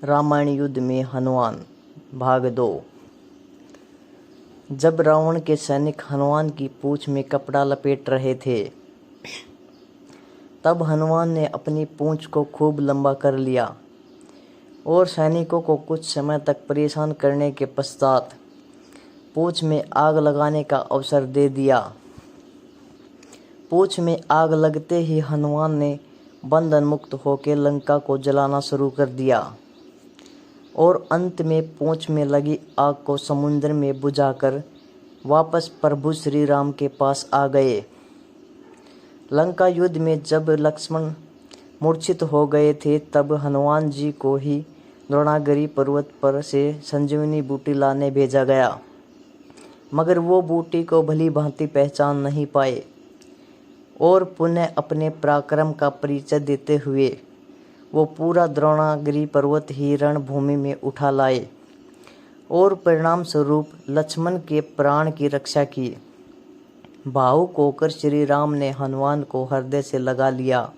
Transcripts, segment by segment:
रामायण युद्ध में हनुमान भाग 2। जब रावण के सैनिक हनुमान की पूंछ में कपड़ा लपेट रहे थे, तब हनुमान ने अपनी पूंछ को खूब लंबा कर लिया और सैनिकों को कुछ समय तक परेशान करने के पश्चात पूंछ में आग लगाने का अवसर दे दिया। पूंछ में आग लगते ही हनुमान ने बंधन मुक्त होकर लंका को जलाना शुरू कर दिया और अंत में पूंछ में लगी आग को समुद्र में बुझाकर वापस प्रभु श्री राम के पास आ गए। लंका युद्ध में जब लक्ष्मण मूर्छित हो गए थे, तब हनुमान जी को ही द्रोणागिरी पर्वत पर से संजीवनी बूटी लाने भेजा गया, मगर वो बूटी को भली भांति पहचान नहीं पाए और पुनः अपने पराक्रम का परिचय देते हुए वो पूरा द्रोणागिरी पर्वत ही रणभूमि में उठा लाए और परिणाम स्वरूप लक्ष्मण के प्राण की रक्षा की। भावुक होकर श्री राम ने हनुमान को हृदय से लगा लिया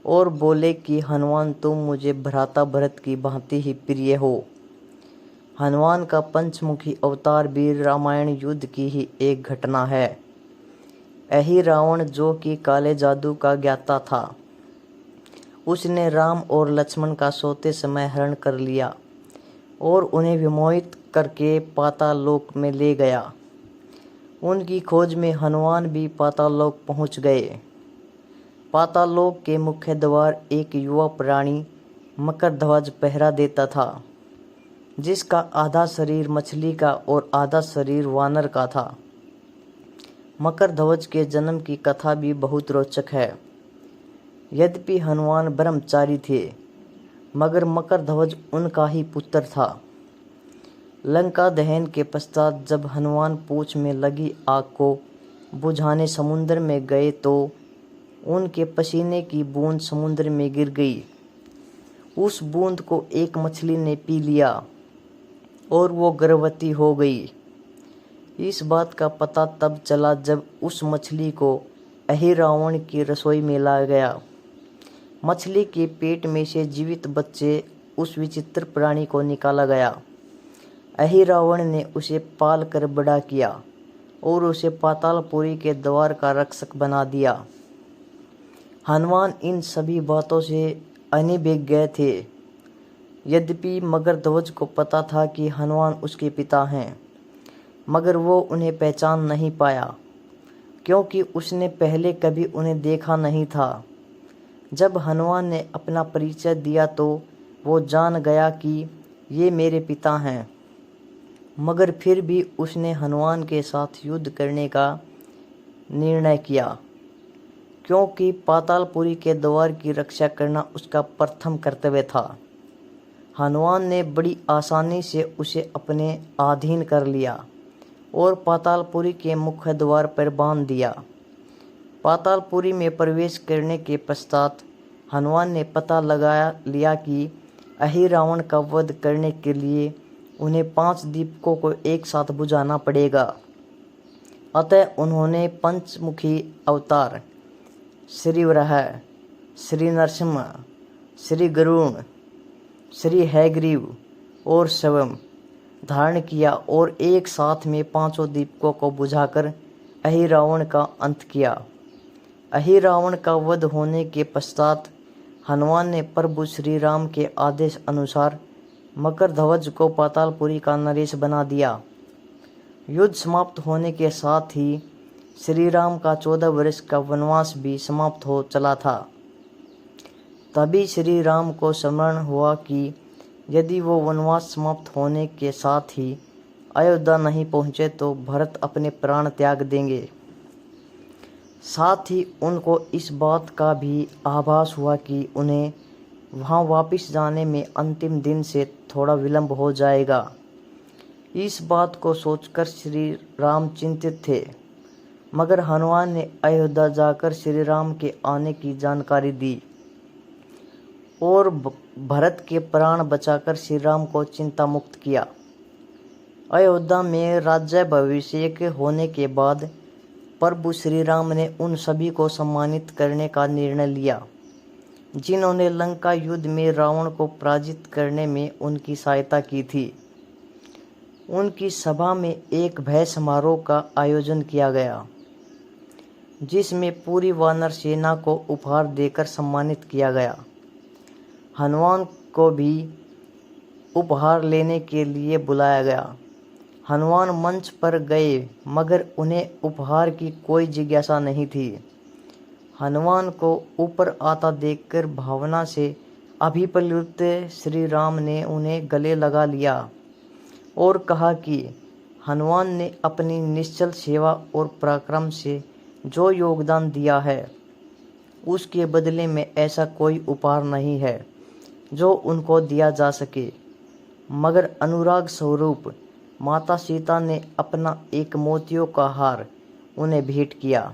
और बोले कि हनुमान, तुम मुझे भ्राता भरत की भांति ही प्रिय हो। हनुमान का पंचमुखी अवतार भी रामायण युद्ध की ही एक घटना है। यही रावण, जो कि काले जादू का ज्ञाता था, उसने राम और लक्ष्मण का सोते समय हरण कर लिया और उन्हें विमोहित करके पाताल लोक में ले गया। उनकी खोज में हनुमान भी पाताल लोक पहुंच गए। पाताल लोक के मुख्य द्वार एक युवा प्राणी मकरध्वज पहरा देता था, जिसका आधा शरीर मछली का और आधा शरीर वानर का था। मकरध्वज के जन्म की कथा भी बहुत रोचक है। यद्यपि हनुमान ब्रह्मचारी थे, मगर मकरध्वज उनका ही पुत्र था। लंका दहन के पश्चात जब हनुमान पूंछ में लगी आग को बुझाने समुद्र में गए, तो उनके पसीने की बूंद समुद्र में गिर गई। उस बूंद को एक मछली ने पी लिया और वो गर्भवती हो गई। इस बात का पता तब चला जब उस मछली को अहिरावण की रसोई में लाया गया। मछली के पेट में से जीवित बच्चे उस विचित्र प्राणी को निकाला गया। अहिरावण ने उसे पाल कर बड़ा किया और उसे पातालपुरी के द्वार का रक्षक बना दिया। हनुमान इन सभी बातों से अनभिज्ञ थे। यद्यपि मकरध्वज को पता था कि हनुमान उसके पिता हैं, मगर वो उन्हें पहचान नहीं पाया, क्योंकि उसने पहले कभी उन्हें देखा नहीं था। जब हनुमान ने अपना परिचय दिया तो वो जान गया कि ये मेरे पिता हैं, मगर फिर भी उसने हनुमान के साथ युद्ध करने का निर्णय किया, क्योंकि पातालपुरी के द्वार की रक्षा करना उसका प्रथम कर्तव्य था। हनुमान ने बड़ी आसानी से उसे अपने अधीन कर लिया और पातालपुरी के मुख्य द्वार पर बांध दिया। पातालपुरी में प्रवेश करने के पश्चात हनुमान ने पता लगा लिया कि अहिरावण का वध करने के लिए उन्हें 5 दीपकों को एक साथ बुझाना पड़ेगा। अतः उन्होंने पंचमुखी अवतार श्री वराह, श्री नरसिम्हा, श्री गरुड़, श्री हयग्रीव और शवम धारण किया और एक साथ में 5 दीपकों को बुझाकर अहिरावण का अंत किया। अहिरावण का वध होने के पश्चात हनुमान ने प्रभु श्री राम के आदेश अनुसार मकरध्वज को पातालपुरी का नरेश बना दिया। युद्ध समाप्त होने के साथ ही श्री राम का 14 वर्ष का वनवास भी समाप्त हो चला था। तभी श्री राम को स्मरण हुआ कि यदि वो वनवास समाप्त होने के साथ ही अयोध्या नहीं पहुँचे तो भरत अपने प्राण त्याग देंगे। साथ ही उनको इस बात का भी आभास हुआ कि उन्हें वहां वापस जाने में अंतिम दिन से थोड़ा विलंब हो जाएगा। इस बात को सोचकर श्री राम चिंतित थे, मगर हनुमान ने अयोध्या जाकर श्री राम के आने की जानकारी दी और भरत के प्राण बचाकर श्री राम को चिंता मुक्त किया। अयोध्या में राज्याभिषेक होने के बाद प्रभु श्री राम ने उन सभी को सम्मानित करने का निर्णय लिया। जिन्होंने लंका युद्ध में रावण को पराजित करने में उनकी सहायता की थी। उनकी सभा में एक भव्य समारोह का आयोजन किया गया, जिसमें पूरी वानर सेना को उपहार देकर सम्मानित किया गया। हनुमान को भी उपहार लेने के लिए बुलाया गया। हनुमान मंच पर गए, मगर उन्हें उपहार की कोई जिज्ञासा नहीं थी। हनुमान को ऊपर आता देखकर भावना से अभिप्लुत श्री राम ने उन्हें गले लगा लिया और कहा कि हनुमान ने अपनी निश्चल सेवा और पराक्रम से जो योगदान दिया है, उसके बदले में ऐसा कोई उपहार नहीं है जो उनको दिया जा सके। मगर अनुराग स्वरूप माता सीता ने अपना एक मोतियों का हार उन्हें भेंट किया।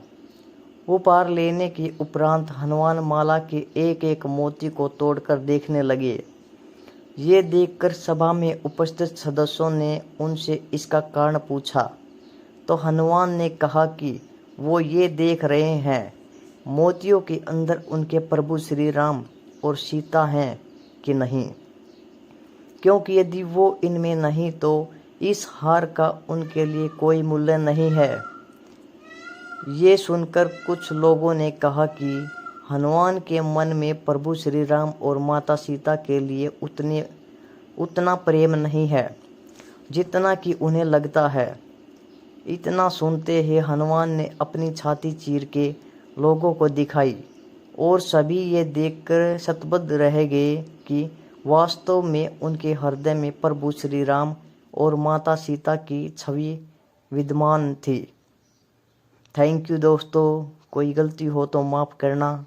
उपहार लेने के उपरांत हनुमान माला के एक एक मोती को तोड़कर देखने लगे। ये देखकर सभा में उपस्थित सदस्यों ने उनसे इसका कारण पूछा, तो हनुमान ने कहा कि वो ये देख रहे हैं मोतियों के अंदर उनके प्रभु श्री राम और सीता हैं कि नहीं, क्योंकि यदि वो इनमें नहीं तो इस हार का उनके लिए कोई मूल्य नहीं है। ये सुनकर कुछ लोगों ने कहा कि हनुमान के मन में प्रभु श्री राम और माता सीता के लिए उतना प्रेम नहीं है जितना कि उन्हें लगता है। इतना सुनते ही हनुमान ने अपनी छाती चीर के लोगों को दिखाई और सभी ये देखकर शतबद्ध रह गए कि वास्तव में उनके हृदय में प्रभु श्री राम और माता सीता की छवि विद्यमान थी। थैंक यू दोस्तों, कोई गलती हो तो माफ़ करना।